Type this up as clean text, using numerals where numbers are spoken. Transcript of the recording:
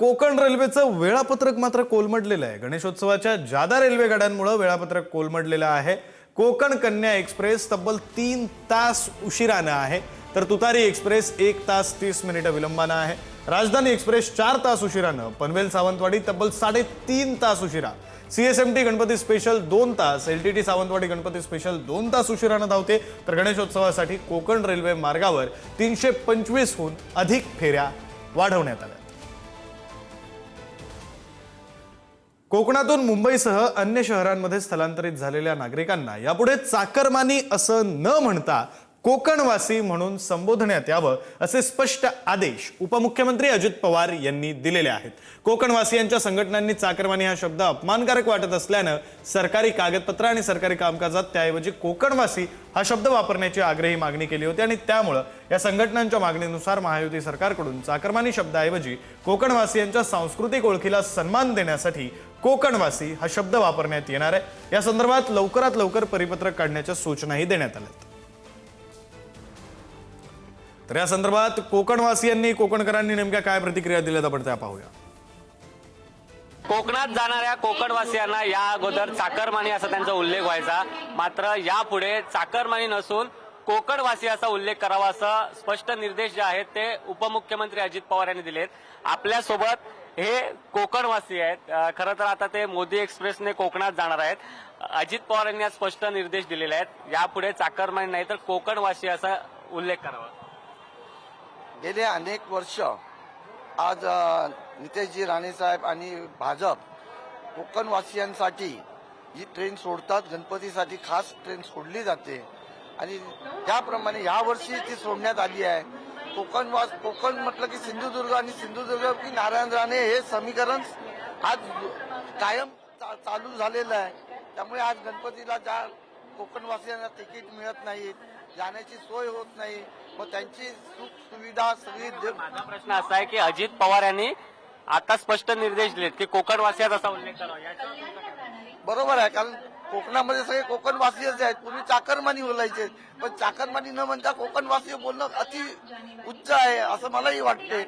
कोकण रेल्वेचं वेळापत्रक मात्र कोलमडलेलं आहे। गणेशोत्सवाच्या जादा रेल्वे गाड्यांमुळे वेळापत्रक कोलमडलेलं आहे। कोकण कन्या एक्सप्रेस तब्बल 3 तास उशिराने आहे, तर तुतारी एक्सप्रेस 1 तास 30 मिनिटे विलंबाने आहे। राजधानी एक्सप्रेस 4 तास उशिराने, पनवेल सावंतवाडी तब्बल 3.5 तास उशिरा, सीएसएमटी गणपती स्पेशल 2 तास, एलटीटी सावंतवाडी गणपती स्पेशल 2 तास उशिराने धावते। तर गणेशोत्सवासाठी कोकण रेल्वे मार्गावर 325 हून अधिक फेऱ्या वाढवण्यात आल्या। कोकणातून मुंबईसह अन्य शहरांमध्ये स्थलांतरित झालेल्या नागरिकांना यापुढे चाकरमानी असं न म्हणता कोकणवासी म्हणून संबोधण्यात यावं असे स्पष्ट आदेश उपमुख्यमंत्री अजित पवार यांनी दिलेले आहेत। कोकणवासियांच्या संघटनांनी चाकरमानी हा शब्द अपमानकारक वाटत असल्यानं सरकारी कागदपत्र आणि सरकारी कामकाजात त्याऐवजी कोकणवासी हा शब्द वापरण्याची आग्रही मागणी केली होती आणि त्यामुळे या संघटनांच्या मागणीनुसार महायुती सरकारकडून चाकरमानी शब्दाऐवजी कोकणवासियांच्या सांस्कृतिक ओळखीला सन्मान देण्यासाठी कोकणवासी हा शब्द वापरण्यात येणार आहे। या संदर्भात लवकरात लवकर परिपत्रक काढण्याच्या सूचनाही देण्यात आल्या। तर या संदर्भात कोकणवासियांनी कोकणकरांनी नेमक्या काय प्रतिक्रिया दिल्यात आपण त्या पाहूया। कोकणात जाणाऱ्या कोकणवासियांना या अगोदर चाकरमानी असा त्यांचा उल्लेख व्हायचा, मात्र यापुढे चाकरमानी नसून कोकणवासी असा उल्लेख करावा असा स्पष्ट निर्देश जे आहेत ते उपमुख्यमंत्री अजित पवार यांनी दिलेत। आपल्यासोबत हे कोकणवासी आहेत। खरं तर आता ते मोदी एक्सप्रेसने कोकणात जाणार आहेत। अजित पवार यांनी आज स्पष्ट निर्देश दिलेले आहेत, यापुढे चाकरमानी नाही तर कोकणवासी असा उल्लेख करावा। गेले अनेक वर्ष आज नितेशजी राणे साहेब आणि भाजप कोकणवासियांसाठी जी ट्रेन सोडतात, गणपतीसाठी खास ट्रेन सोडली जाते आणि त्याप्रमाणे यावर्षी ती सोडण्यात आली आहे। कोकण म्हटलं की सिंधुदुर्ग आणि सिंधुदुर्ग की नारायण राणे हे समीकरण आज कायम चालू झालेलं आहे। त्यामुळे आज गणपतीला ज्या कोकणवासियांना तिकीट मिळत नाहीत, जाण्याची सोय होत नाही, मग त्यांची सुख सुविधा सगळी। माझा प्रश्न असा आहे की अजित पवार यांनी आता स्पष्ट निर्देश दिलेत की कोकणवासियात असा उल्लेख करावा। बरोबर आहे, कारण कोकणामध्ये सगळे कोकणवासीच आहेत। पूर्वी चाकरमानी बोलायचे, पण चाकरमानी न म्हणता कोकणवासी बोलणं अति उच्च आहे असं मलाही वाटते।